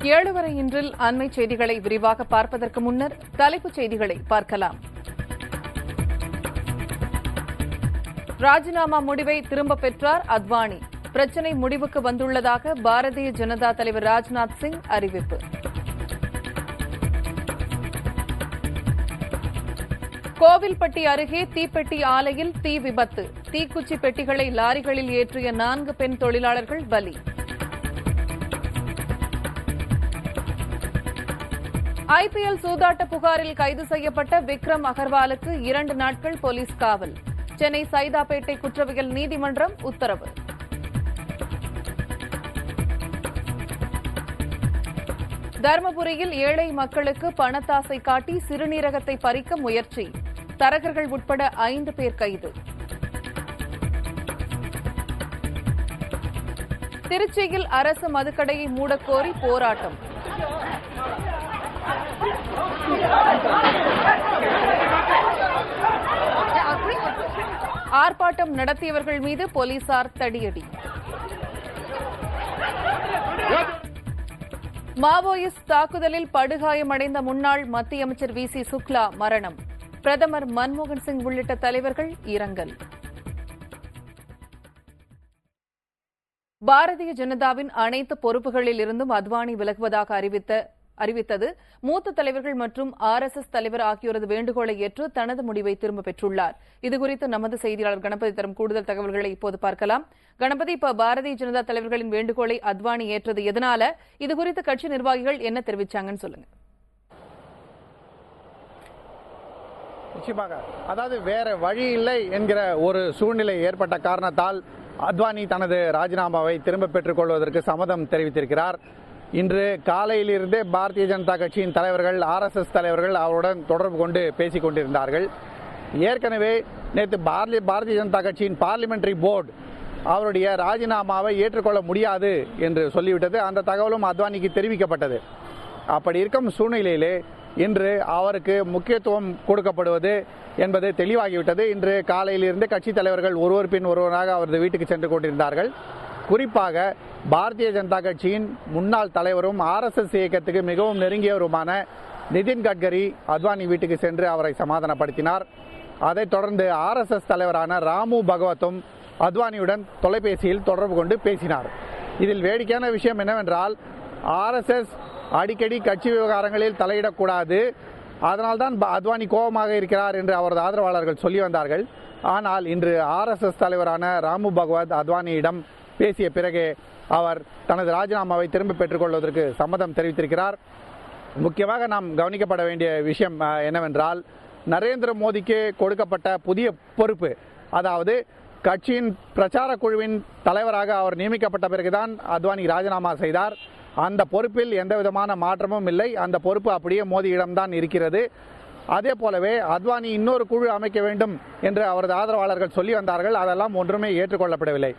7 வரை இன்றில் அண்மை செய்திகளை விரிவாக பார்ப்பதற்கு முன்னர் தலைப்புச் செய்திகளை பார்க்கலாம். ராஜினாமா முடிவை திரும்பப் பெற்றார் அத்வானி. பிரச்சினை முடிவுக்கு வந்துள்ளதாக பாரதிய ஜனதா தலைவர் ராஜ்நாத் சிங் அறிவிப்பு. கோவில்பட்டி அருகே தீப்பெட்டி ஆலையில் தீ விபத்து. தீக்குச்சி பெட்டிகளை லாரிகளில் ஏற்றிய 4 பெண் தொழிலாளர்கள் பலி. ஐபிஎல் சூதாட்ட புகாரில் கைது செய்யப்பட்ட விக்ரம் அகர்வாலுக்கு 2 நாட்கள் போலீஸ் காவல். சென்னை சைதாப்பேட்டை குற்றவியல் நீதிமன்றம் உத்தரவு. தருமபுரியில் ஏழை மக்களுக்கு பணத்தாசை காட்டி சிறுநீரகத்தை பறிக்க முயற்சி. தரகர்கள் உட்பட 5 பேர் கைது. திருச்சியில் அரசு மதுக்கடையை மூடக்கோரி போராட்டம். ஆர்ப்பாட்டம் நடத்தியவர்கள் மீது போலீசார் தடியடி. மாவோயிஸ்ட் தாக்குதலில் படுகாயமடைந்த முன்னாள் மத்திய அமைச்சர் வி.சி. சுக்லா மரணம். பிரதமர் மன்மோகன் சிங் உள்ளிட்ட தலைவர்கள் இரங்கல். பாரதிய ஜனதாவின் அனைத்து பொறுப்புகளில் இருந்தும் அத்வானி விலகுவதாக அறிவித்தது மூத்த தலைவர்கள் மற்றும் RSS தலைவர் ஆகியோரது வேண்டுகோளை ஏற்று தனது முடிவை திரும்பப் பெற்றுள்ளார். இதுகுறித்து நமது செய்தியாளர் கணபதி தரும் கூடுதல் தகவல்களை இப்போது பார்க்கலாம். கணபதி, இப்ப பாரதிய ஜனதா தலைவர்களின் வேண்டுகோளை அத்வானி ஏற்றது எதனால? இதுகுறித்து கட்சி நிர்வாகிகள் என்ன தெரிவிச்சாங்கன்னு சொல்லுங்க. நிச்சயமாக, அதாவது வேற வழி இல்லை என்கிற ஒரு சூழ்நிலை ஏற்பட்ட காரணத்தால் அத்வானி தனது ராஜினாமாவை திரும்ப பெற்றுக் கொள்வதற்கு சம்மதம் தெரிவித்திருக்கிறார். இன்று காலையிலிருந்தே பாரதிய ஜனதா கட்சியின் தலைவர்கள், RSS தலைவர்கள் அவருடன் தொடர்பு கொண்டு பேசிக் கொண்டிருந்தார்கள். ஏற்கனவே நேற்று பாரதிய ஜனதா கட்சியின் பார்லிமெண்டரி போர்டு அவருடைய ராஜினாமாவை ஏற்றுக்கொள்ள முடியாது என்று சொல்லிவிட்டது. அந்த தகவலும் அத்வானிக்கு தெரிவிக்கப்பட்டது. அப்படி இருக்கும் சூழ்நிலையிலே இன்று அவருக்கு முக்கியத்துவம் கொடுக்கப்படுவது என்பது தெளிவாகிவிட்டது. இன்று காலையிலிருந்து கட்சித் தலைவர்கள் ஒருவர் பின் ஒருவராக அவரது வீட்டுக்கு சென்று கொண்டிருந்தார்கள். குறிப்பாக பாரதிய ஜனதா கட்சியின் முன்னாள் தலைவரும் RSS இயக்கத்துக்கு மிகவும் நெருங்கியவருமான நிதின் கட்கரி அத்வானி வீட்டுக்கு சென்று அவரை சமாதானப்படுத்தினார். அதைத் தொடர்ந்து RSS தலைவரான ராமு பகவத்தும் அத்வானியுடன் தொலைபேசியில் தொடர்பு கொண்டு பேசினார். இதில் வேடிக்கையான விஷயம் என்னவென்றால், RSS அடிக்கடி கட்சி விவகாரங்களில் தலையிடக்கூடாது, அதனால்தான் அத்வானி கோபமாக இருக்கிறார் என்று அவரது ஆதரவாளர்கள் சொல்லி வந்தார்கள். ஆனால் இன்று RSS தலைவரான ராமு பகவத் அத்வானியிடம் பேசிய பிறகு அவர் தனது ராஜினாமாவை திரும்ப பெற்றுக் கொள்வதற்கு சம்மதம் தெரிவித்திருக்கிறார். முக்கியமாக நாம் கவனிக்கப்பட வேண்டிய விஷயம் என்னவென்றால், நரேந்திர மோடிக்கு கொடுக்கப்பட்ட புதிய பொறுப்பு, அதாவது கட்சியின் பிரச்சார குழுவின் தலைவராக அவர் நியமிக்கப்பட்ட பிறகுதான் அத்வானி ராஜினாமா செய்தார். அந்த பொறுப்பில் எந்த விதமான மாற்றமும் இல்லை. அந்த பொறுப்பு அப்படியே மோடியிடம்தான் இருக்கிறது. அதே போலவே அத்வானி இன்னொரு குழு அமைக்க வேண்டும் என்று அவரது ஆதரவாளர்கள் சொல்லி வந்தார்கள். அதெல்லாம் ஒன்றுமே ஏற்றுக்கொள்ளப்படவில்லை.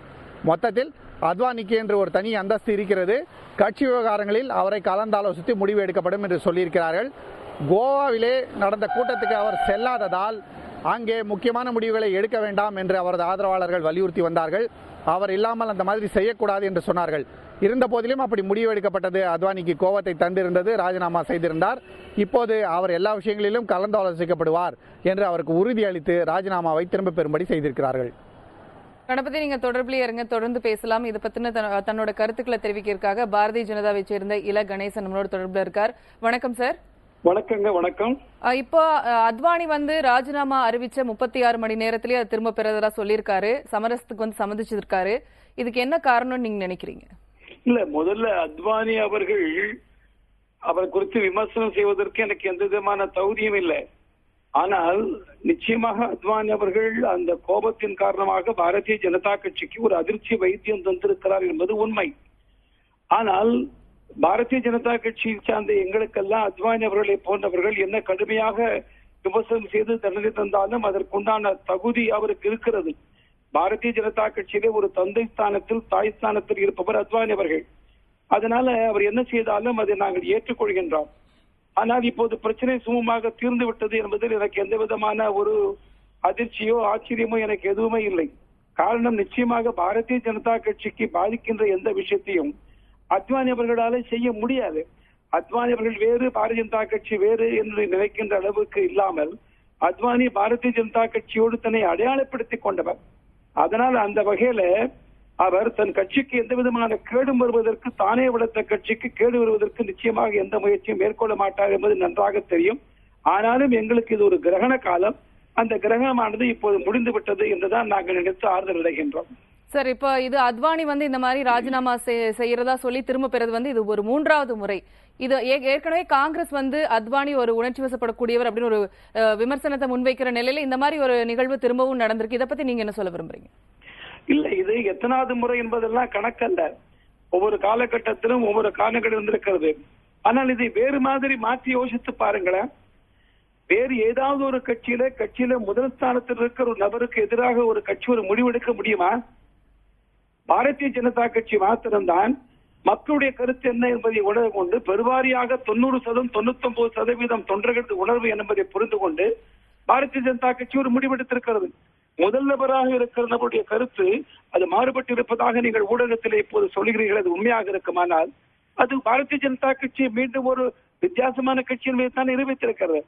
மொத்தத்தில் அத்வானிக்கு என்று ஒரு தனி அந்தஸ்து இருக்கிறது. கட்சி விவகாரங்களில் அவரை கலந்தாலோசித்து முடிவு எடுக்கப்படும் என்று சொல்லியிருக்கிறார்கள். கோவாவிலே நடந்த கூட்டத்துக்கு அவர் செல்லாததால் அங்கே முக்கியமான முடிவுகளை எடுக்க வேண்டாம் என்று அவரது ஆதரவாளர்கள் வலியுறுத்தி வந்தார்கள். அவர் இல்லாமல் அந்த மாதிரி செய்யக்கூடாது என்று சொன்னார்கள். இருந்த போதிலும் அப்படி முடிவு எடுக்கப்பட்டது. அத்வானிக்கு கோபத்தை தந்திருந்தது. ராஜினாமா செய்திருந்தார். இப்போது அவர் எல்லா விஷயங்களிலும் கலந்தாலோசிக்கப்படுவார் என்று அவருக்கு உறுதியளித்து ராஜினாமாவை திரும்ப பெறும்படி செய்திருக்கிறார்கள். கணபதி, நீங்க தொடர்பிலே இருங்க, தொடர்ந்து பேசலாம். இதை பத்தின தன்னோட கருத்துக்களை தெரிவிக்கிறதுக்காக பாரதிய ஜனதாவை சேர்ந்த இல கணேசன் நம்மளோட தொடர்புல இருக்கார். வணக்கம் சார். வணக்கங்க. வணக்கம். இப்போ அத்வானி ராஜினாமா அறிவிச்ச 36 மணி நேரத்திலேயே அதை திரும்ப பெறதா சொல்லியிருக்காரு. சமரசத்துக்கு சம்மதிச்சிருக்காரு. இதுக்கு என்ன காரணம்னு நீங்க நினைக்கிறீங்க? இல்ல, முதல்ல அத்வானி அவர் குறித்து விமர்சனம் செய்வதற்கு எனக்கு எந்த விதமான தகுதியும் இல்லை. ஆனால் நிச்சயமாக அத்வானி அவர்கள் அந்த கோபத்தின் காரணமாக பாரதிய ஜனதா கட்சிக்கு ஒரு அதிர்ச்சி வைத்தியம் தந்திருக்கிறார் என்பது உண்மை. ஆனால் பாரதிய ஜனதா கட்சியை சார்ந்த எங்களுக்கெல்லாம் அத்வானி அவர்களை போன்றவர்கள் என்ன கடுமையாக விமர்சனம் செய்து தண்டனை தந்தாலும் அதற்குண்டான தகுதி அவருக்கு இருக்கிறது. பாரதிய ஜனதா கட்சியிலே ஒரு தந்தை ஸ்தானத்தில், தாய் ஸ்தானத்தில் இருப்பவர் அத்வானி அவர்கள். அதனால அவர் என்ன செய்தாலும் அதை நாங்கள் ஏற்றுக்கொள்கின்றோம். ஆனால் இப்போது பிரச்சனை சுமூகமாக தீர்ந்து விட்டது என்பதில் எனக்கு எந்த விதமான ஒரு அதிர்ச்சியோ ஆச்சரியமோ எனக்கு எதுவுமே இல்லை. காரணம், நிச்சயமாக பாரதிய ஜனதா கட்சிக்கு பாதிக்கின்ற எந்த விஷயத்தையும் அத்வானி அவர்களாலே செய்ய முடியாது. அத்வானி அவர்கள் வேறு, பாரதிய ஜனதா கட்சி வேறு என்று நினைக்கின்ற அளவுக்கு இல்லாமல் அத்வானி பாரதிய ஜனதா கட்சியோடு தன்னை அடையாளப்படுத்திக் கொண்டவர். அதனால் அந்த வகையில அவர் தன் கட்சிக்கு எந்த விதமான கேடும் வருவதற்கு, தானே வளர்த்த கட்சிக்கு கேடு வருவதற்கு நிச்சயமாக எந்த முயற்சியும் மேற்கொள்ள மாட்டார் என்பது நன்றாக தெரியும். ஆனாலும் எங்களுக்கு இது ஒரு கிரகண காலம். அந்த கிரகணமானது இப்போது முடிந்து விட்டது என்றுதான் நாங்கள் நினைத்து ஆறுதல் அடைகின்றோம். சார், இப்போ இது அத்வானி இந்த மாதிரி ராஜினாமா செய்யறதா சொல்லி திரும்ப பெறது இது ஒரு 3வது முறை. இது ஏற்கனவே காங்கிரஸ் அத்வானி ஒரு உணர்ச்சி வசப்படக்கூடியவர் அப்படின்னு ஒரு விமர்சனத்தை முன்வைக்கிற நிலையில இந்த மாதிரி ஒரு நிகழ்வு திரும்பவும் நடந்திருக்கு. இதை பத்தி நீங்க என்ன சொல்ல விரும்புறீங்க? இல்ல, இது எத்தனாவது முறை என்பதெல்லாம் கணக்கல்ல. ஒவ்வொரு காலகட்டத்திலும் ஒவ்வொரு காரணங்கள் இருந்திருக்கிறது. ஆனால் இதை வேறு மாதிரி மாற்றி யோசித்து பாருங்களேன். வேறு ஏதாவது ஒரு கட்சியில முதல் ஸ்தானத்தில் இருக்கிற ஒரு நபருக்கு எதிராக ஒரு கட்சி ஒரு முடிவெடுக்க முடியுமா? பாரதிய ஜனதா கட்சி மாத்திரம்தான் மக்களுடைய கருத்து என்ன என்பதை உணர்வு கொண்டு, பெருவாரியாக 90%, 99% தொண்டர்களது உணர்வு என்பதை புரிந்து கொண்டு பாரதிய ஜனதா கட்சி ஒரு முடிவெடுத்திருக்கிறது. முதல் நபராக இருக்கிற நபருடைய கருத்து அது மாறுபட்டு இருப்பதாக நீங்கள் ஊடகத்தில் இப்போது சொல்கிறீர்கள். அது உண்மையாக இருக்குமானால் அது பாரதிய ஜனதா கட்சி மீண்டும் ஒரு வித்தியாசமான கட்சியின் மீது தான் நிரூபித்திருக்கிறது.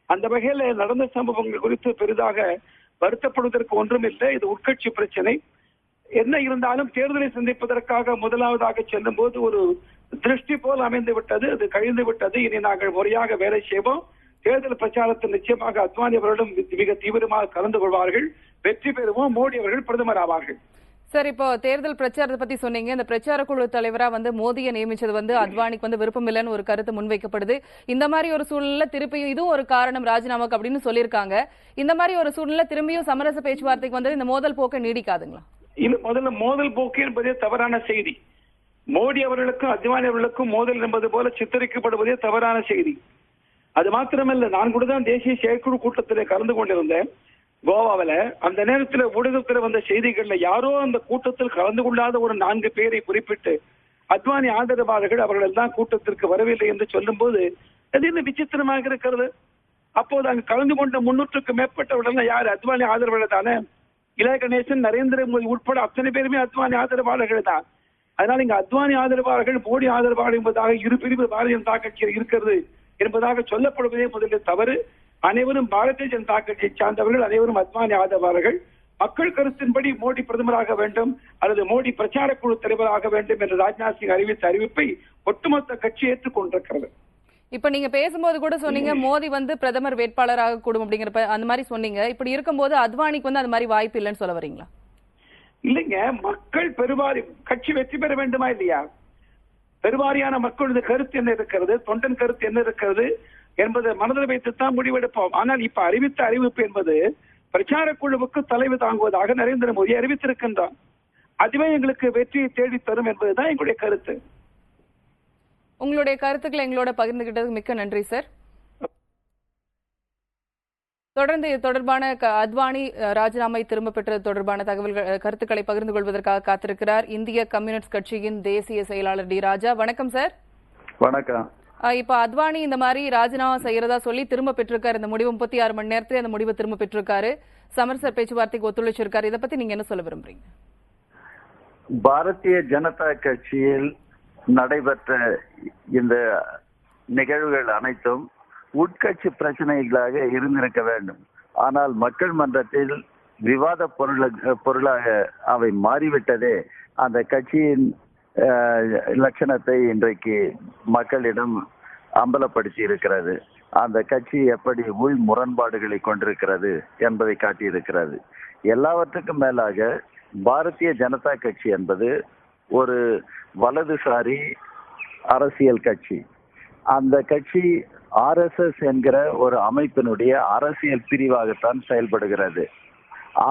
அந்த வகையில நடந்த சம்பவங்கள் குறித்து பெரிதாக வருத்தப்படுவதற்கு ஒன்றுமில்லை. இது உட்கட்சி பிரச்சனை. என்ன இருந்தாலும் தேர்தலை சந்திப்பதற்காக முதலாவதாக செல்லும் போது ஒரு திருஷ்டி போல் அமைந்து விட்டது. அது கழிந்து விட்டது. இனி நாங்கள் முறையாக வேலை செய்வோம். தேர்தல் பிரச்சாரத்தில் நிச்சயமாக அத்வானி அவர்களும் மிக தீவிரமாக கலந்து கொள்வார்கள். வெற்றி பெறுவோம். மோடி அவர்கள் பிரதமர் ஆவார்கள். சார், இப்போ தேர்தல் பிரச்சாரத்தை பத்தி சொன்னீங்க. இந்த பிரச்சார குழு தலைவரா மோடியை நியமிச்சது அத்வானிக்கு விருப்பம் இல்லைன்னு ஒரு கருத்து முன்வைக்கப்படுது. இந்த மாதிரி ஒரு சூழ்நிலை திருப்பியும் இதுவும் ஒரு காரணம் ராஜினாமாக்கு அப்படின்னு சொல்லியிருக்காங்க. இந்த மாதிரி ஒரு சூழ்நிலை திரும்பியும் சமரச பேச்சுவார்த்தைக்கு இந்த மோதல் போக்கை நீடிக்காதுங்களா? இல்ல, முதல்ல மோதல் போக்கு என்பதே தவறான செய்தி. மோடி அவர்களுக்கும் அத்வானி அவர்களுக்கும் மோதல் என்பது போல சித்தரிக்கப்படுவதே தவறான செய்தி. அது மாத்திரமல்ல, நான் கூட தான் தேசிய செயற்குழு கூட்டத்தில் கலந்து கொண்டிருந்தேன் கோவாவில. அந்த நேரத்தில் ஊடகத்தில் வந்த செய்திகள்ல யாரோ அந்த கூட்டத்தில் கலந்து கொள்ளாத ஒரு 4 பேரை குறிப்பிட்டு அத்வானி ஆதரவாளர்கள் அவர்கள் தான் கூட்டத்திற்கு வரவில்லை என்று சொல்லும் போது அது என்ன விசித்திரமாக இருக்கிறது. அப்போது அங்கு கலந்து கொண்ட 300க்கும் மேற்பட்டவர்கள் யார்? அத்வானி ஆதரவாளர் தானே. இல கணேசன், நரேந்திர மோடி உட்பட அத்தனை பேருமே அத்வானி ஆதரவாளர்கள் தான். அதனால இங்க அத்வானி ஆதரவாளர்கள், மோடி ஆதரவாளர் என்பதாக இரு பிரிவு பாரதிய ஜனதா கட்சியில் இருக்கிறது என்பதாக சொல்லப்படுவதே முதலில் தவறு. அனைவரும் பாரதிய ஜனதா கட்சியை சார்ந்தவர்கள், அனைவரும் அத்வானி ஆதரவாளர்கள். மக்கள் கருத்தின்படி மோடி பிரதமராக வேண்டும் அல்லது மோடி பிரச்சார குழு தலைவராக வேண்டும் என்று ராஜ்நாத் சிங் அறிவித்த அறிவிப்பை ஒட்டுமொத்த கட்சி ஏற்றுக்கொண்டிருக்கிறது. இப்ப நீங்க பேசும்போது கூட சொன்னீங்க மோடி பிரதமர் வேட்பாளராக கூடும் அப்படிங்கிற அந்த மாதிரி சொன்னீங்க. இப்படி இருக்கும்போது அத்வானிக்கு அந்த மாதிரி வாய்ப்பு இல்லைன்னு சொல்ல வரீங்களா? இல்லைங்க, மக்கள் பெருவாரி கட்சி வெற்றி பெற வேண்டுமா இல்லையா? பெருவாரியான மக்களது கருத்து என்ன இருக்கிறது, தொண்டன் கருத்து என்ன இருக்கிறது என்பதை மனதில் வைத்துத்தான் முடிவெடுப்போம். ஆனால் இப்ப அறிவித்த அறிவிப்பு என்பது பிரச்சார குழுவுக்கு தலைமை தாங்குவதாக நரேந்திர மோடி அறிவித்திருக்கின்றார். அதுவே எங்களுக்கு வெற்றியை தேடி தரும் என்பதுதான் எங்களுடைய கருத்து. உங்களுடைய கருத்துக்களை எங்களோட பகிர்ந்துகிட்டதுக்கு மிக்க நன்றி சார். தொடர்ந்து இது தொடர்பான அத்வானி ராஜினாமை திரும்ப பெற்றது தொடர்பான கருத்துக்களை பகிர்ந்து கொள்வதற்காக காத்திருக்கிறார் இந்திய கம்யூனிஸ்ட் கட்சியின் தேசிய செயலாளர் டி ராஜா. வணக்கம் சார். வணக்கம். இப்ப அத்வானி இந்த மாதிரி ராஜினாமா செய்யறதா சொல்லி திரும்ப பெற்றிருக்காரு. இந்த முடிவு 36 மணி நேரத்துல அந்த முடிவை திரும்ப பெற்றிருக்காரு. சமரச பேச்சுவார்த்தைக்கு ஒத்துழைச்சிருக்காரு. இதை பத்தி நீங்க என்ன சொல்ல விரும்புறீங்க? பாரதிய ஜனதா கட்சியில் நடைபெற்ற இந்த நிகழ்வுகள் அனைத்தும் உட்கட்சி பிரச்சனைகளாக இருந்திருக்க வேண்டும். ஆனால் மக்கள் மன்றத்தில் விவாத பொருளாக அவை மாறிவிட்டதே அந்த கட்சியின் லட்சணத்தை இன்றைக்கு மக்களிடம் அம்பலப்படுத்தி இருக்கிறது. அந்த கட்சி எப்படி உள் முரண்பாடுகளை கொண்டிருக்கிறது என்பதை காட்டியிருக்கிறது. எல்லாவற்றுக்கும் மேலாக பாரதிய ஜனதா கட்சி என்பது ஒரு வலதுசாரி அரசியல் கட்சி. அந்த கட்சி RSS என்கிற ஒரு அமைப்பினுடைய அரசியல் பிரிவாகத்தான் செயல்படுகிறது.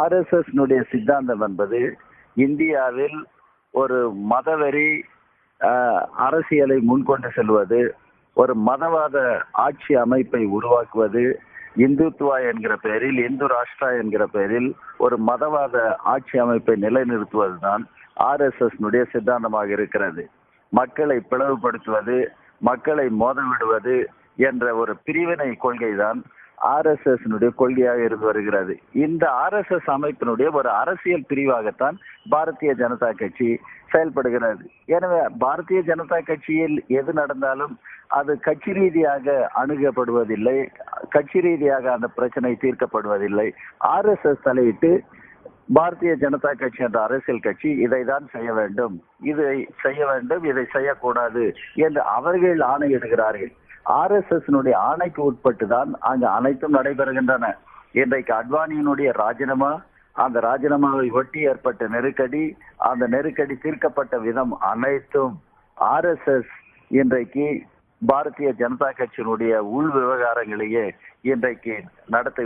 RSS சித்தாந்தம் என்பது இந்தியாவில் ஒரு மதவெறி அரசியலை முன்கொண்டு செல்வது, ஒரு மதவாத ஆட்சி அமைப்பை உருவாக்குவது, இந்துத்துவா என்கிற பெயரில், இந்து ராஷ்டிரா என்கிற பெயரில் ஒரு மதவாத ஆட்சி அமைப்பை நிலைநிறுத்துவதுதான் RSS சித்தாந்தமாக இருக்கிறது. மக்களை பிளவுபடுத்துவது, மக்களை மோதவிடுவது என்ற ஒரு பிரிவினை கொள்கைதான் RSS கொள்கையாக இருந்து வருகிறது. இந்த RSS அமைப்பினுடைய ஒரு அரசியல் பிரிவாகத்தான் பாரதிய ஜனதா கட்சி செயல்படுகிறது. எனவே பாரதிய ஜனதா கட்சியில் எது நடந்தாலும் அது கட்சி ரீதியாக அணுகப்படுவதில்லை, கட்சி ரீதியாக அந்த பிரச்சனை தீர்க்கப்படுவதில்லை. RSS தலையிட்டு பாரதிய ஜனதா கட்சி என்ற அரசியல் கட்சி இதை தான் செய்ய வேண்டும், இதை செய்ய வேண்டும், இதை செய்யக்கூடாது என்று அவர்கள் ஆணையிடுகிறார்கள். RSS ஆணைக்கு உட்பட்டு தான் அங்கு அனைத்தும் நடைபெறுகின்றன. இன்றைக்கு அத்வானியினுடைய ராஜினாமா, அந்த ராஜினாமாவை ஒட்டி ஏற்பட்ட நெருக்கடி, அந்த நெருக்கடி தீர்க்கப்பட்ட விதம் அனைத்தும் RSS இன்றைக்கு பாரதிய ஜனதா கட்சியினுடைய உள் விவகாரங்களையே இன்றைக்கு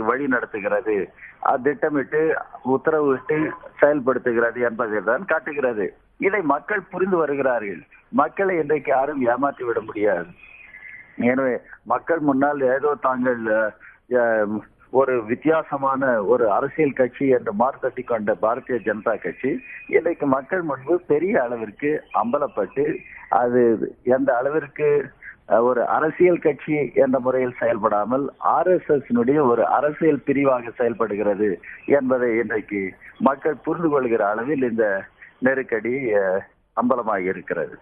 வழி நடத்துகிறது, திட்டமிட்டு உத்தரவிட்டு செயல்படுத்துகிறது என்பதை தான் காட்டுகிறது. இதை மக்கள் புரிந்து வருகிறார்கள். மக்களை இன்றைக்கு யாரும் ஏமாற்றி விட முடியாது. எனவே மக்கள் முன்னால் ஏதோ தாங்கள் ஒரு வித்தியாசமான ஒரு அரசியல் கட்சி என்று மார்த்தட்டி கொண்ட பாரதிய ஜனதா கட்சி இன்றைக்கு மக்கள் முன்பு பெரிய அளவிற்கு அம்பலப்பட்டு அது எந்த அளவிற்கு ஒரு அரசியல் கட்சி என்ற முறையில் செயல்படாமல் RSS ஒரு அரசியல் பிரிவாக செயல்படுகிறது என்பதை இன்றைக்கு மக்கள் புரிந்து கொள்கிற அளவில் இந்த நெருக்கடி அம்பலமாக இருக்கிறது.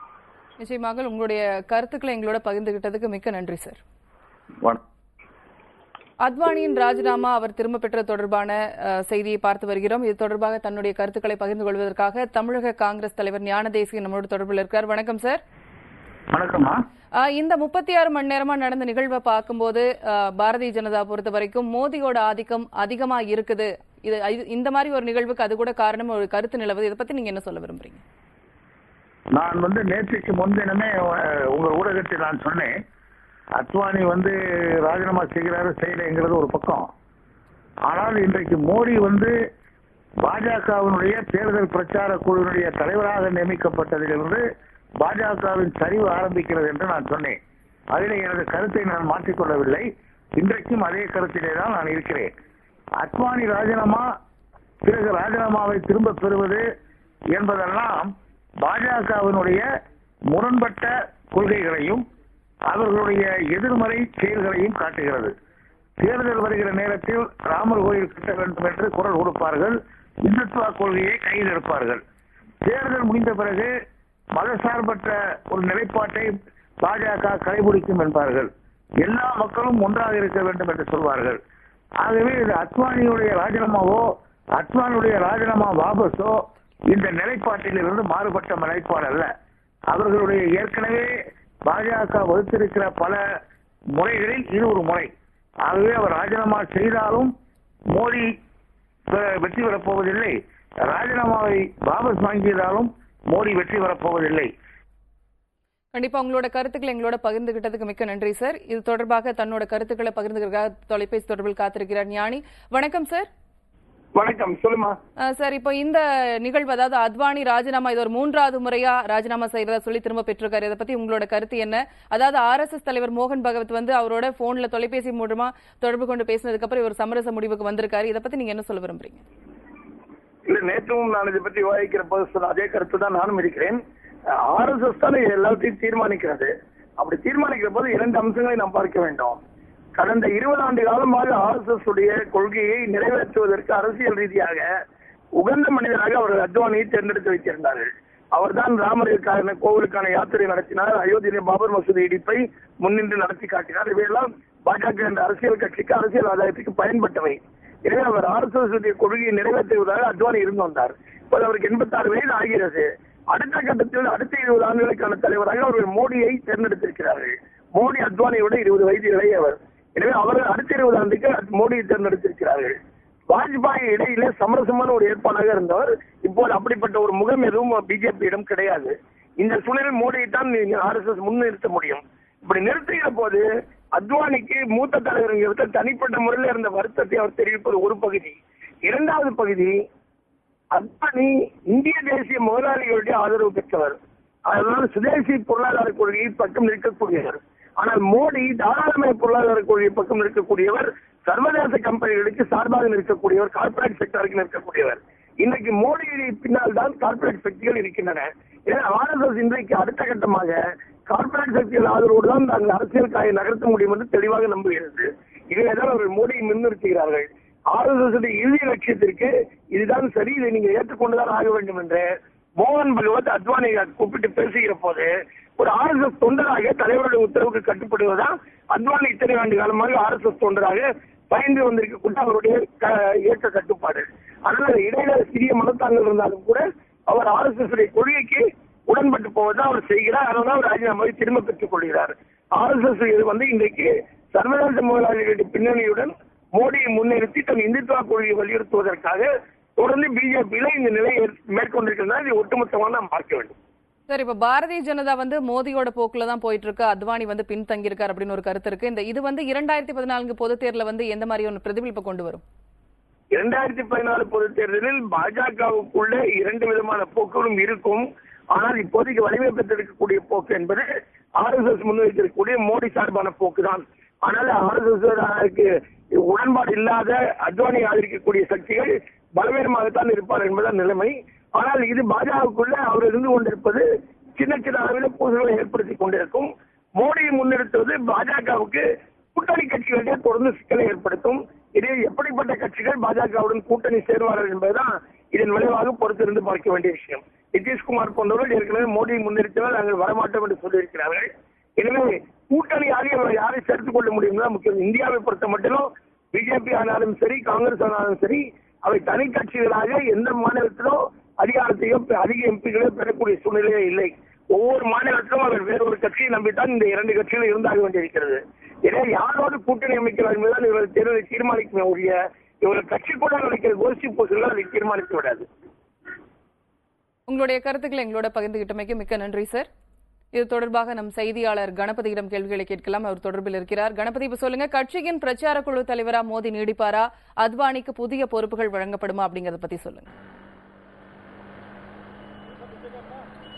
நிச்சயமாக உங்களுடைய கருத்துக்களை எங்களோட பகிர்ந்துகிட்டதுக்கு மிக்க நன்றி சார். அத்வானியின் ராஜினாமா அவர் திரும்ப பெற்ற தொடர்பான செய்தியை பார்த்து வருகிறோம். இது தொடர்பாக தன்னுடைய கருத்துக்களை பகிர்ந்து கொள்வதற்காக தமிழக காங்கிரஸ் தலைவர் ஞானதேசிகன் நம்மளோட தொடர்பில் இருக்கார். வணக்கம் சார். வணக்கம்மா. இந்த 36 மணி நேரமா நடந்த நிகழ்வை பார்க்கும்போது பாரதிய ஜனதா பொறுத்த வரைக்கும் மோடியோட ஆதிக்கம் அதிகமா இருக்குது, இது இந்த மாதிரி ஒரு நிகழ்வுக்கு அது கூட காரணம் ஒரு கருத்து நிலவுது. இதை பத்தி நீங்க என்ன சொல்ல விரும்புறீங்க? நான் நேற்றுக்கு முன்தினமே உங்க ஊடகத்தில் நான் சொன்னேன், அத்வானி ராஜினாமா செய்யலைங்கிறது ஒரு பக்கம். ஆனால் இன்றைக்கு மோடி பாஜகவினுடைய தேர்தல் பிரச்சார குழுவினுடைய தலைவராக நியமிக்கப்பட்டதிலிருந்து பாஜகவின் சரிவு ஆரம்பிக்கிறது என்று நான் சொன்னேன். அதில் எனது கருத்தை நான் மாற்றிக்கொள்ளவில்லை. இன்றைக்கும் அதே கருத்திலே தான் நான் இருக்கிறேன். அத்வானி ராஜினாமா, பிறகு ராஜினாமாவை திரும்ப பெறுவது என்பதெல்லாம் பாஜகவினுடைய முரண்பட்ட கொள்கைகளையும் அவர்களுடைய எதிர்மறை செயல்களையும் காட்டுகிறது. தேர்தல் வருகிற நேரத்தில் ராமர் கோயில் கட்ட வேண்டும் என்று குரல் கொடுப்பார்கள், இந்துத்துவ கொள்கையை கையில் எடுப்பார்கள். தேர்தல் முடிந்த பிறகு மதசார்பற்ற ஒரு நிலைப்பாட்டை பாஜக கடைபிடிக்கும் என்பார்கள். எல்லா மக்களும் ஒன்றாக இருக்க வேண்டும் என்று சொல்வார்கள். ஆகவே இது அத்வானியுடைய ராஜினாமாவோ அத்வானியுடைய ராஜினாமா வாபஸோ இந்த நிலைப்பாட்டில் இருந்து மாறுபட்ட நிலைப்பாடு அல்ல. அவர்களுடைய ஏற்கனவே பாஜக வகுத்திருக்கிற பல முறைகளில் இது ஒரு முறை. ஆகவே அவர் ராஜினாமா செய்தாலும் மோடி வெற்றி பெறப் போவதில்லை, ராஜினாமாவை வாபஸ் வாங்கியதாலும் மோடி வெற்றி பெறப்போவதில்லை. கண்டிப்பா உங்களோட கருத்துக்களை எங்களோட பகிர்ந்துகிட்டதுக்கு மிக்க நன்றி சார். இது தொடர்பாக தன்னோட கருத்துக்களை பகிர்ந்துக்கிறதுக்காக தொலைபேசி தொடர்பில் காத்திருக்கிறார் ஞானி. வணக்கம் சார். வணக்கம், சொல்லுமா சார். இப்போ இந்த நிகழ்வு, அதாவது அத்வானி ராஜினாமா, இது ஒரு 3வது முறையா ராஜினாமா செய்யறதா சொல்லி திரும்ப பெற்றிருக்காரு. இதை பத்தி உங்களோட கருத்து என்ன? அதாவது RSS தலைவர் மோகன் பகவத் அவரோட போன்ல தொலைபேசி மூலமா தொடர்பு கொண்டு பேசினதுக்கு அப்புறம் இவர் சமரச முடிவுக்கு வந்திருக்காரு. இதை பத்தி நீங்க என்ன சொல்ல விரும்புறீங்க? இல்ல, நேற்றும் நான் இதை பற்றி விவாதிக்கிற போது அதே கருத்து தான் நானும் இருக்கிறேன். RSS தானே எல்லாத்தையும் தீர்மானிக்கிறது. அப்படி தீர்மானிக்கிற போது 2 அம்சங்களை நாம் பார்க்க வேண்டும். கடந்த 20 ஆண்டு காலமாக RSS உடைய கொள்கையை நிறைவேற்றுவதற்கு அரசியல் ரீதியாக உகந்த மனிதராக அவர்கள் அத்வானியை தேர்ந்தெடுத்து வைத்திருந்தார்கள். அவர்தான் ராமருக்கான கோவிலுக்கான யாத்திரை நடத்தினார், அயோத்தியிலே பாபர் மசூதி இடிப்பை முன்னின்று நடத்தி காட்டினார். இவையெல்லாம் பாஜக என்ற அரசியல் கட்சிக்கு அரசியல் ஆதாயத்துக்கு பயன்பட்டவை. எனவே அவர் RSS கொள்கையை நிறைவேற்றுவதாக அத்வானி இருந்து வந்தார். இப்போது அவருக்கு 86 வயது ஆகிறது. அடுத்த கட்டத்தில் அடுத்த 20 ஆண்டுகளுக்கான தலைவராக அவர்கள் மோடியை தேர்ந்தெடுத்திருக்கிறார்கள். மோடி அத்வானியோட 20 வயது இளையவர். எனவே அவர்கள் அடுத்த 20 ஆண்டுக்கு மோடியை தேர்ந்தெடுத்திருக்கிறார்கள். வாஜ்பாய் இடையிலே சமரசமான ஒரு ஏற்பாடாக இருந்தவர். இப்போது அப்படிப்பட்ட ஒரு முகம் எதுவும் பிஜேபியிடம் கிடையாது. இந்த சூழலில் மோடியை தான் RSS முன்னிறுத்த முடியும். இப்படி நிறுத்துகிற போது அத்வானிக்கு மூத்த தலைவர் தனிப்பட்ட முறையில் இருந்த வருத்தத்தை அவர் தெரிவிப்பது ஒரு பகுதி. 2வது பகுதி, அத்வானி இந்திய தேசிய முதலாளிகளுடைய ஆதரவு பெற்றவர். அதனால சுதேசி பொருளாதார கொள்கையை பக்கம் நிற்கக்கூடியவர். ஆனால் மோடி தாராளமய பொருளாதார கொள்கை பக்கம் நிற்கக்கூடியவர், சர்வதேச கம்பெனிகளுக்கு சார்பாக நிற்கக்கூடியவர், கார்பரேட் செக்டருக்கு நிற்கக்கூடியவர். இன்றைக்கு மோடி பின்னால் தான் கார்பரேட் சக்திகள் இருக்கின்றன. RSS இன்றைக்கு அடுத்த கட்டமாக கார்பரேட் சக்திகள் ஆதரவோடு தான் நாங்கள் அரசியல் காயை நகர்த்த முடியும் என்று தெளிவாக நம்புகிறது. இதைதான் அவர்கள் மோடியை முன்னிறுத்துகிறார்கள். RSS இறுதி லட்சியத்திற்கு இதுதான் சரி, இதை நீங்க ஏற்றுக்கொண்டுதான் ஆக வேண்டும் என்று மோகன் பகவத் அத்வானி கூப்பிட்டு பேசுகிற போது ஒரு RSS தொண்டராக தலைவருடைய உத்தரவுக்கு கட்டுப்படுவதா அத்வானி இத்தனை ஆண்டு காலமாக RSS தொண்டராக பயந்து வந்திருக்கக்கூடிய அவருடைய இயக்க கட்டுப்பாடு. அதனால இடையில சிறிய மனத்தாங்கள் இருந்தாலும் கூட அவர் RSS கொள்கைக்கு உடன்பட்டு போவதுதான் அவர் செய்கிறார். அதனால அவர் ராஜினாமாவை திரும்ப பெற்றுக் கொள்கிறார். RSS இன்றைக்கு சர்வதேச முதலாளிகளுடைய பின்னணியுடன் மோடியை முன்னிறுத்தி தன் இந்துத்துவ கொள்கையை வலியுறுத்துவதற்காக தொடர்ந்து பிஜேபியில இந்த நிலையை மேற்கொண்டிருக்கிறதா இதை ஒட்டுமொத்தமாக நாம் பார்க்க வேண்டும். சார், இப்ப பாரதிய ஜனதா மோடியோட போக்குல தான் போயிட்டு இருக்கு, அத்வானி பின்தங்கியிருக்கார் அப்படின்னு ஒரு கருத்து இருக்கு. இது 2014 பொதுத் தேர்தல எந்த மாதிரி ஒரு பிரதிபலிப்பை கொண்டு வரும்? 2014 பொதுத் தேர்தலில் பாஜகவுக்குள்ள இரண்டு விதமான போக்குகளும் இருக்கும். ஆனால் இப்போதைக்கு வலிமை பெற்றிருக்கக்கூடிய போக்கு என்பது RSS முன்வைத்திருக்கக்கூடிய மோடி சார்பான போக்கு தான். ஆனால் RSS உடன்பாடு இல்லாத அத்வானி ஆதரிக்கக்கூடிய சக்திகள் பலவீனமாகத்தான் இருப்பார் என்பதுதான் நிலைமை. ஆனால் இது பாஜகவுக்குள்ள அவர் இருந்து கொண்டிருப்பது சின்ன சின்ன அளவில் பூசல்களை ஏற்படுத்தி கொண்டிருக்கும். மோடியை முன்னிறுத்துவது பாஜகவுக்கு கூட்டணி கட்சிகளிடையே தொடர்ந்து சிக்கலை ஏற்படுத்தும். இதே எப்படிப்பட்ட கட்சிகள் பாஜகவுடன் கூட்டணி சேருவார்கள் என்பதுதான் இதன் விளைவாக பொறுத்திருந்து பார்க்க வேண்டிய விஷயம். நிதிஷ்குமார் போன்றவர்கள் ஏற்கனவே மோடியை முன்னிறுத்தினால் நாங்கள் வரமாட்டோம் என்று சொல்லியிருக்கிறார்கள். எனவே கூட்டணியாக யாரை சேர்த்துக் கொள்ள முடியும் தான் முக்கியம். இந்தியாவை பொறுத்த மட்டும் பிஜேபி ஆனாலும் சரி, காங்கிரஸ் ஆனாலும் சரி, அவை தனி கட்சிகளாக எந்த மாநிலத்திலும் அதிகாரத்தையோ அதிக எம்பிகளோ பெறக்கூடிய சூழ்நிலையே இல்லை. ஒவ்வொரு மாநிலத்திலும் அவர் வேறொரு கட்சியை நம்பித்தான் இந்த இரண்டு கட்சிகளும் இருந்தாக வேண்டியிருக்கிறது. எனவே யாரோடு கூட்டணி அமைக்கிறார் என்பதுதான் இவர்கள் தேர்தலை தீர்மானிக்குமே ஒழிய இவர்கள் கட்சிக்குள்ள நடக்கிற கோஷ்டி பூசல்கள் அதை தீர்மானிக்க விடாது. உங்களுடைய கருத்துக்களை எங்களோட பகிர்ந்துகிட்டமைக்கு மிக்க நன்றி சார். இது தொடர்பாக நம் செய்தியாளர் கணபதியிடம் கேள்விகளை கேட்கலாம். அவர் தொடர்பில் இருக்கிறார். கணபதி, இப்ப சொல்லுங்க, கட்சியின் பிரச்சார குழு தலைவரா மோடி நீடிப்பாரா? அத்வானிக்கு புதிய பொறுப்புகள் வழங்கப்படுமா அப்படிங்கறத பத்தி சொல்லுங்க.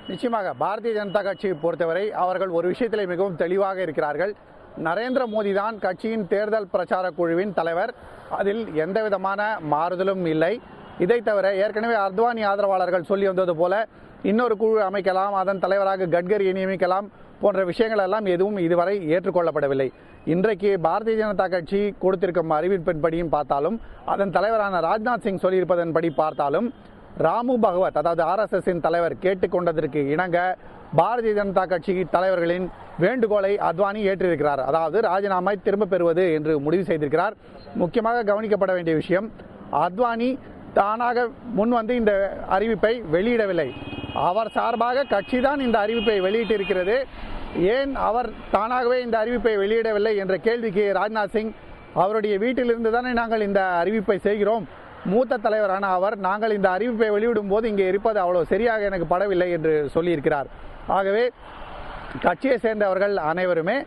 நிச்சயமாக பாரதிய ஜனதா கட்சியை பொறுத்தவரை அவர்கள் ஒரு விஷயத்திலே மிகவும் தெளிவாக இருக்கிறார்கள். நரேந்திர மோடி தான் கட்சியின் தேர்தல் பிரச்சார குழுவின் தலைவர். அதில் எந்த விதமான மாறுதலும் இல்லை. இதை தவிர ஏற்கனவே அத்வானி ஆதரவாளர்கள் சொல்லி வந்தது போல இன்னொரு குழு அமைக்கலாம், அதன் தலைவராக கட்கரியை நியமிக்கலாம் போன்ற விஷயங்கள் எல்லாம் எதுவும் இதுவரை ஏற்றுக்கொள்ளப்படவில்லை. இன்றைக்கு பாரதிய ஜனதா கட்சி கொடுத்திருக்கும் அறிவிப்பின்படியும் பார்த்தாலும், அதன் தலைவரான ராஜ்நாத் சிங் சொல்லியிருப்பதன்படி பார்த்தாலும், ராமு பகவத் அதாவது RSSன் தலைவர் கேட்டுக்கொண்டதற்கு இணங்க பாரதிய ஜனதா கட்சி தலைவர்களின் வேண்டுகோளை அத்வானி ஏற்றிருக்கிறார். அதாவது ராஜினாமா திரும்ப பெறுவது என்று முடிவு செய்திருக்கிறார். முக்கியமாக கவனிக்கப்பட வேண்டிய விஷயம், அத்வானி தானாக முன்வந்து இந்த அறிவிப்பை வெளியிடவில்லை. அவர் சார்பாக கட்சி தான் இந்த அறிவிப்பை வெளியிட்டிருக்கிறது. ஏன் அவர் தானாகவே இந்த அறிவிப்பை வெளியிடவில்லை என்ற கேள்விக்கு ராஜ்நாத் சிங், அவருடைய வீட்டிலிருந்து தானே நாங்கள் இந்த அறிவிப்பை செய்கிறோம், மூத்த தலைவரான அவர் நாங்கள் இந்த அறிவிப்பை வெளியிடும் போது இங்கே இருப்பது அவ்வளவு சரியாக எனக்கு படவில்லை என்று சொல்லியிருக்கிறார். ஆகவே கட்சியை சேர்ந்தவர்கள் அனைவருமே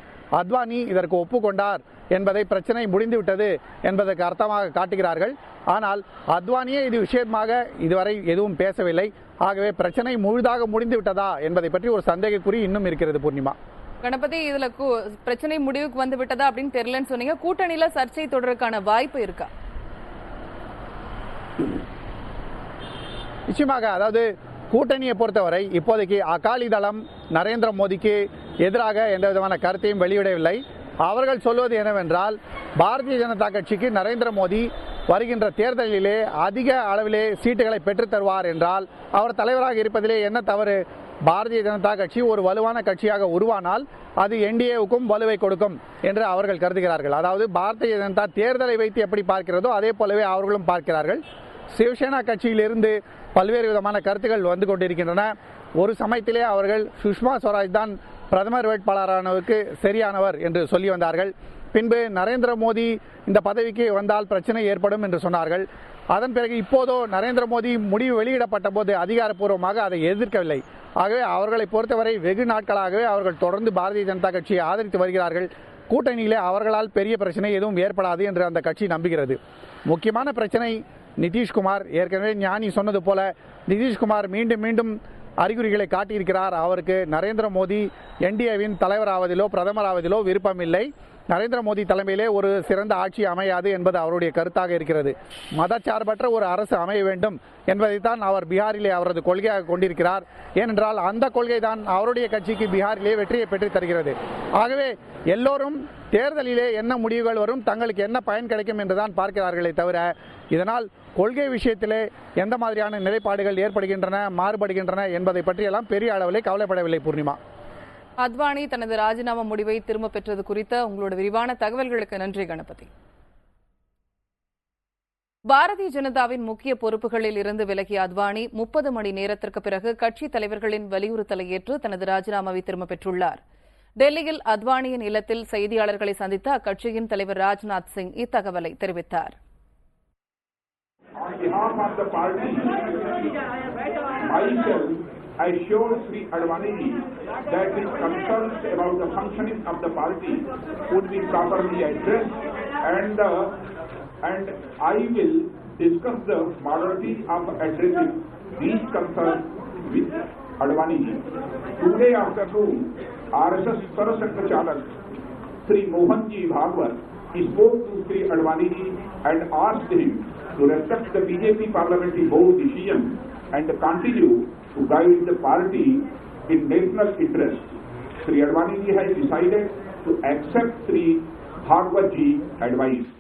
அத்வானி இதற்கு ஒப்புக்கொண்டார் என்பதை பிரச்சனை முடிந்துவிட்டது என்பதற்கு அர்த்தமாக காட்டுகிறார்கள். ஆனால் அத்வானியே இது விஷயமாக இதுவரை எதுவும் பேசவில்லை. ஆகவே பிரச்சனை முழுதாக முடிந்து விட்டதா என்பதை பற்றி ஒரு சந்தேகக்குறி இன்னும் இருக்கிறது. பூர்ணிமா, கணபதி, இதுல பிரச்சனை முடிவுக்கு வந்து விட்டதா அப்படின்னு தெரியலன்னு சொன்னீங்க. கூட்டணியில சர்ச்சை தொடர்க்கான வாய்ப்பு இருக்கா? நிச்சயமாக. அதாவது கூட்டணியை பொறுத்தவரை இப்போதைக்கு அகாலி தளம் நரேந்திர மோடிக்கு எதிராக எந்த விதமான கருத்தையும் வெளியிடவில்லை. அவர்கள் சொல்வது என்னவென்றால், பாரதிய ஜனதா கட்சிக்கு நரேந்திர மோடி வருகின்ற தேர்தலிலே அதிக அளவிலே சீட்டுகளை பெற்றுத் தருவார் என்றால் அவர் தலைவராக இருப்பதிலே என்ன தவறு? பாரதிய ஜனதா கட்சி ஒரு வலுவான கட்சியாக உருவானால் அது NDAவுக்கும் வலுவை கொடுக்கும் என்று அவர்கள் கருதுகிறார்கள். அதாவது பாரதிய ஜனதா தேர்தலை வைத்து எப்படி பார்க்கிறதோ அதே போலவே அவர்களும் பார்க்கிறார்கள். சிவசேனா கட்சியிலிருந்து பல்வேறு விதமான கருத்துக்கள் வந்து கொண்டிருக்கின்றன. ஒரு சமயத்திலே அவர்கள் சுஷ்மா ஸ்வராஜ் தான் பிரதமர் வேட்பாளரானவருக்கு சரியானவர் என்று சொல்லி வந்தார்கள். பின்பு நரேந்திர மோடி இந்த பதவிக்கு வந்தால் பிரச்சனை ஏற்படும் என்று சொன்னார்கள். அதன் பிறகு இப்போதோ நரேந்திர மோடி முடிவு வெளியிடப்பட்ட போது அதிகாரப்பூர்வமாக அதை எதிர்க்கவில்லை. ஆகவே அவர்களை பொறுத்தவரை வெகு நாட்களாகவே அவர்கள் தொடர்ந்து பாரதிய ஜனதா கட்சியை ஆதரித்து வருகிறார்கள். கூட்டணியிலே அவர்களால் பெரிய பிரச்சனை எதுவும் ஏற்படாது என்று அந்த கட்சி நம்புகிறது. முக்கியமான பிரச்சனை நிதிஷ்குமார். ஏற்கனவே ஞானி சொன்னது போல நிதிஷ்குமார் மீண்டும் மீண்டும் அறிகுறிகளை காட்டியிருக்கிறார். அவருக்கு நரேந்திர மோடி NDAவின் தலைவராவதிலோ பிரதமராவதிலோ விருப்பமில்லை. நரேந்திர மோடி தலைமையிலே ஒரு சிறந்த ஆட்சி அமையாது என்பது அவருடைய கருத்தாக இருக்கிறது. மதச்சார்பற்ற ஒரு அரசு அமைய வேண்டும் என்பதைத்தான் அவர் பீகாரிலே அவரது கொள்கையாக கொண்டிருக்கிறார். ஏனென்றால் அந்த கொள்கை தான் அவருடைய கட்சிக்கு பீகாரிலே வெற்றியை பெற்று தருகிறது. ஆகவே எல்லோரும் தேர்தலிலே என்ன முடிவுகள் வரும், தங்களுக்கு என்ன பயன் கிடைக்கும் என்றுதான் பார்க்கிறார்களே தவிர இதனால் கொள்கை விஷயத்திலே எந்த மாதிரியான நிலைப்பாடுகள் ஏற்படுகின்றன, மாறுபடுகின்றன என்பதை பற்றியெல்லாம் பெரிய அளவிலே கவலைப்படவில்லை. பூர்ணிமா, அத்வானி தனது ராஜினாமா முடிவை திரும்ப பெற்றது குறித்த உங்களோட விரிவான தகவல்களுக்கு நன்றி கணபதி. பாரதிய ஜனதாவின் முக்கிய பொறுப்புகளில் இருந்து விலகிய அத்வானி 30 மணி நேரத்திற்கு பிறகு கட்சித் தலைவர்களின் வலியுறுத்தலை ஏற்று தனது ராஜினாமாவை திரும்ப பெற்றுள்ளார். டெல்லியில் அத்வானியின் இல்லத்தில் செய்தியாளர்களை சந்தித்த அக்கட்சியின் தலைவர் ராஜ்நாத் சிங் இத்தகவலை தெரிவித்தார். I assure Sri Advani ji that his concerns about the functioning of the party would be properly addressed, and I will discuss the modality of addressing these concerns with Advani ji. Today afternoon, RSS Sarasakachalak Sri Mohan ji Bhagwat spoke to Sri Advani ji and asked him to respect the BJP parliamentary board decision and continue to guide the party in national interest. Sri Advani ji has decided to accept Sri Bhagwat ji advice.